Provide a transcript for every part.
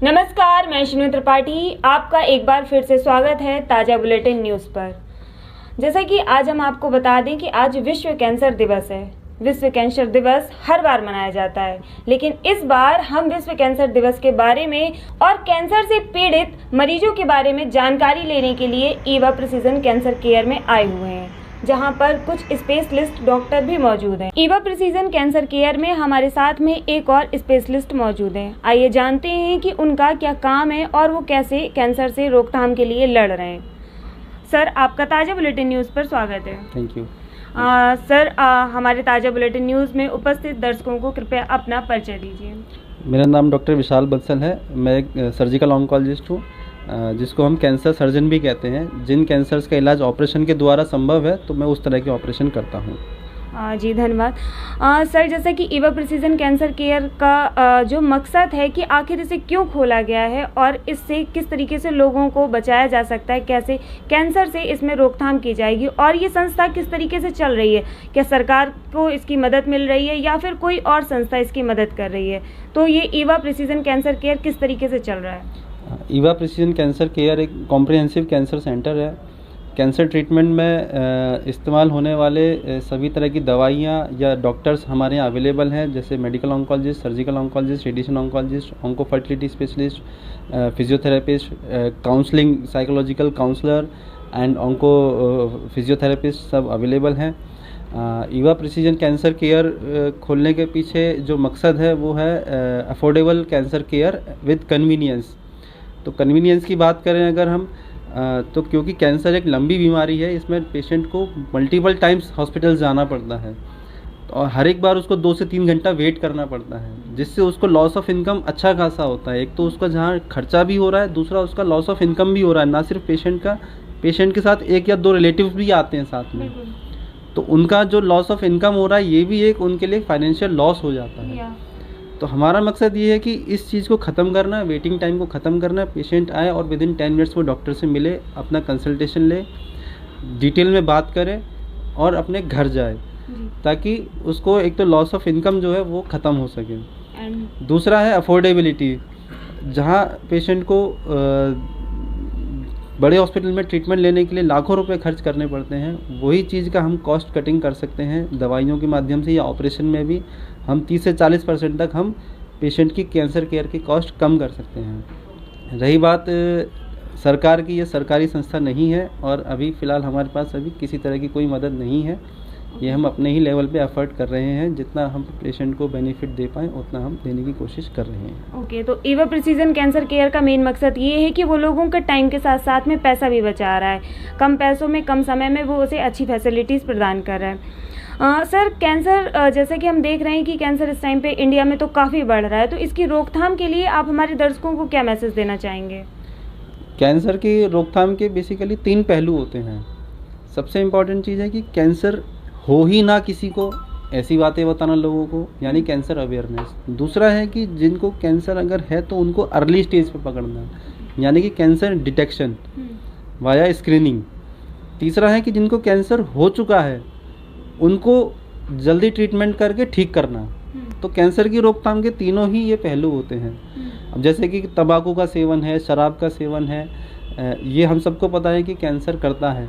नमस्कार, मैं शिनू त्रिपाठी। आपका एक बार फिर से स्वागत है ताज़ा बुलेटिन न्यूज़ पर। जैसा कि आज हम आपको बता दें कि आज विश्व कैंसर दिवस है। विश्व कैंसर दिवस हर बार मनाया जाता है, लेकिन इस बार हम विश्व कैंसर दिवस के बारे में और कैंसर से पीड़ित मरीजों के बारे में जानकारी लेने के लिए ईवा प्रिसीजन कैंसर केयर में आए हुए हैं, जहां पर कुछ स्पेशलिस्ट डॉक्टर भी मौजूद हैं। ईवा प्रिसीजन कैंसर केयर में हमारे साथ में एक और स्पेशलिस्ट मौजूद हैं। आइए जानते हैं कि उनका क्या काम है और वो कैसे कैंसर से रोकथाम के लिए लड़ रहे हैं। सर, आपका ताज़ा बुलेटिन न्यूज़ पर स्वागत है। Thank you. सर, हमारे ताज़ा बुलेटिन न्यूज़ में उपस्थित दर्शकों को कृपया अपना परिचय दीजिए। मेरा नाम डॉक्टर विशाल बंसल है। मैं एक सर्जिकल ऑन्कोलॉजिस्ट हूँ, जिसको हम कैंसर सर्जन भी कहते हैं। जिन कैंसर्स का इलाज ऑपरेशन के द्वारा संभव है, तो मैं उस तरह के ऑपरेशन करता हूँ। जी धन्यवाद। सर, जैसा कि ईवा प्रिसीजन कैंसर केयर का जो मकसद है कि आखिर इसे क्यों खोला गया है और इससे किस तरीके से लोगों को बचाया जा सकता है, कैसे कैंसर से इसमें रोकथाम की जाएगी और ये संस्था किस तरीके से चल रही है, क्या सरकार को इसकी मदद मिल रही है या फिर कोई और संस्था इसकी मदद कर रही है, तो ये ईवा प्रिसीजन कैंसर केयर किस तरीके से चल रहा है? ईवा प्रिसीजन कैंसर केयर एक कॉम्प्रिहेंसिव कैंसर सेंटर है। कैंसर ट्रीटमेंट में इस्तेमाल होने वाले सभी तरह की दवाइयाँ या डॉक्टर्स हमारे यहाँ अवेलेबल हैं, जैसे medical oncologist, surgical oncologist, radiation oncologist, onco fertility specialist, physiotherapist, counselling psychological counsellor and onco physiotherapist सब अवेलेबल हैं। ईवा प्रिसीजन कैंसर केयर खोलने के पीछे जो मकसद है वो है affordable cancer care with convenience. तो कन्वीनियंस की बात करें अगर हम, तो क्योंकि कैंसर एक लंबी बीमारी है, इसमें पेशेंट को मल्टीपल टाइम्स हॉस्पिटल जाना पड़ता है और हर एक बार उसको 2 से 3 घंटा वेट करना पड़ता है, जिससे उसको लॉस ऑफ इनकम अच्छा खासा होता है। एक तो उसका जहाँ खर्चा भी हो रहा है, दूसरा उसका लॉस ऑफ इनकम भी हो रहा है। ना सिर्फ पेशेंट का, पेशेंट के साथ 1 या 2 रिलेटिव्स भी आते हैं साथ में, तो उनका जो लॉस ऑफ इनकम हो रहा है, ये भी एक उनके लिए फाइनेंशियल लॉस हो जाता है। तो हमारा मकसद ये है कि इस चीज़ को ख़त्म करना, वेटिंग टाइम को ख़त्म करना। पेशेंट आए और विदिन 10 मिनट्स वो डॉक्टर से मिले, अपना कंसल्टेशन ले, डिटेल में बात करे और अपने घर जाए, ताकि उसको एक तो लॉस ऑफ इनकम जो है वो ख़त्म हो सके। दूसरा है अफोर्डेबिलिटी। जहाँ पेशेंट को बड़े हॉस्पिटल में ट्रीटमेंट लेने के लिए लाखों रुपए खर्च करने पड़ते हैं, वही चीज़ का हम कॉस्ट कटिंग कर सकते हैं दवाइयों के माध्यम से, या ऑपरेशन में भी हम 30 से 40% तक हम पेशेंट की कैंसर केयर की कॉस्ट कम कर सकते हैं। रही बात सरकार की, ये सरकारी संस्था नहीं है और अभी फ़िलहाल हमारे पास अभी किसी तरह की कोई मदद नहीं है। ये हम अपने ही लेवल पे एफर्ट कर रहे हैं, जितना हम पेशेंट को बेनिफिट दे पाएँ उतना हम देने की कोशिश कर रहे हैं। ओके, तो ईवा प्रिसीजन कैंसर केयर का मेन मकसद ये है कि वो लोगों का टाइम के साथ साथ में पैसा भी बचा रहा है, कम पैसों में कम समय में वो उसे अच्छी फैसिलिटीज़ प्रदान कर रहा है। सर, कैंसर जैसे कि हम देख रहे हैं कि कैंसर इस टाइम पे इंडिया में तो काफ़ी बढ़ रहा है, तो इसकी रोकथाम के लिए आप हमारे दर्शकों को क्या मैसेज देना चाहेंगे? कैंसर की रोकथाम के बेसिकली 3 पहलू होते हैं। सबसे इम्पॉर्टेंट चीज़ है कि कैंसर हो ही ना किसी को, ऐसी बातें बताना लोगों को, यानी कैंसर अवेयरनेस। दूसरा है कि जिनको कैंसर अगर है तो उनको अर्ली स्टेज पे पकड़ना, यानी कि कैंसर डिटेक्शन वाया स्क्रीनिंग। तीसरा है कि जिनको कैंसर हो चुका है उनको जल्दी ट्रीटमेंट करके ठीक करना। तो कैंसर की रोकथाम के तीनों ही ये पहलू होते हैं। अब जैसे कि तंबाकू का सेवन है, शराब का सेवन है, ये हम सबको पता है कि कैंसर करता है,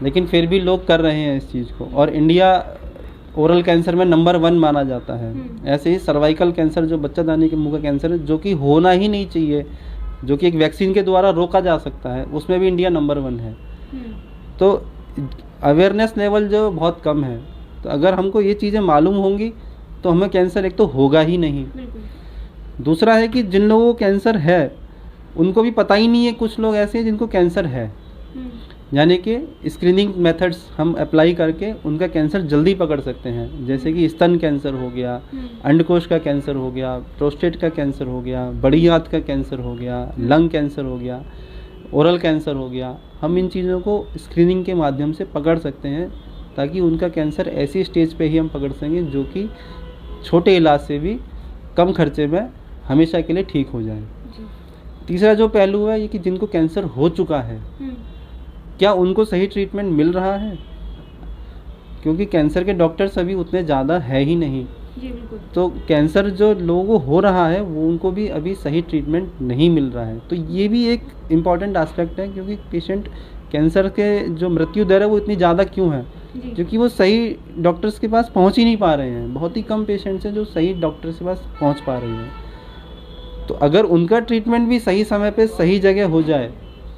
लेकिन फिर भी लोग कर रहे हैं इस चीज़ को। और इंडिया ओरल कैंसर में नंबर 1 माना जाता है। ऐसे ही सर्वाइकल कैंसर, जो बच्चादानी के मुंह का कैंसर है, जो कि होना ही नहीं चाहिए, जो कि एक वैक्सीन के द्वारा रोका जा सकता है, उसमें भी इंडिया नंबर 1 है। तो अवेयरनेस लेवल जो बहुत कम है, तो अगर हमको ये चीज़ें मालूम होंगी तो हमें कैंसर एक तो होगा ही नहीं। दूसरा है कि जिन लोगों को कैंसर है उनको भी पता ही नहीं है। कुछ लोग ऐसे हैं जिनको कैंसर है, यानी कि स्क्रीनिंग मेथड्स हम अप्लाई करके उनका कैंसर जल्दी पकड़ सकते हैं। जैसे कि स्तन कैंसर हो गया, अंडकोश का कैंसर हो गया, प्रोस्टेट का कैंसर हो गया, बड़ी आंत का कैंसर हो गया, लंग कैंसर हो गया, ओरल कैंसर हो गया। हम इन चीज़ों को स्क्रीनिंग के माध्यम से पकड़ सकते हैं, ताकि उनका कैंसर ऐसी स्टेज पे ही हम पकड़ सकें जो कि छोटे इलाज से भी कम खर्चे में हमेशा के लिए ठीक हो जाए। तीसरा जो पहलू है ये कि जिनको कैंसर हो चुका है, क्या उनको सही ट्रीटमेंट मिल रहा है? क्योंकि कैंसर के डॉक्टर्स अभी उतने ज़्यादा है ही नहीं। जी बिल्कुल। तो कैंसर जो लोगों को हो रहा है वो उनको भी अभी सही ट्रीटमेंट नहीं मिल रहा है, तो ये भी एक इम्पॉर्टेंट एस्पेक्ट है, क्योंकि पेशेंट कैंसर के जो मृत्यु दर है वो इतनी ज़्यादा क्यों है, क्योंकि वो सही डॉक्टर्स के पास पहुंच ही नहीं पा रहे हैं। बहुत ही कम पेशेंट्स हैं जो सही डॉक्टर्स के पास पहुंच पा रहे हैं। तो अगर उनका ट्रीटमेंट भी सही समय पे सही जगह हो जाए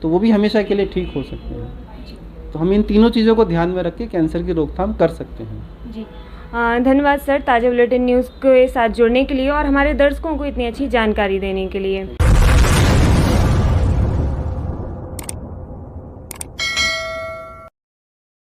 तो वो भी हमेशा के लिए ठीक हो सकते हैं। तो हम इन तीनों चीज़ों को ध्यान में रख के कैंसर की रोकथाम कर सकते हैं। जी धन्यवाद सर, ताज़ा बुलेटिन न्यूज़ के साथ जुड़ने के लिए और हमारे दर्शकों को इतनी अच्छी जानकारी देने के लिए।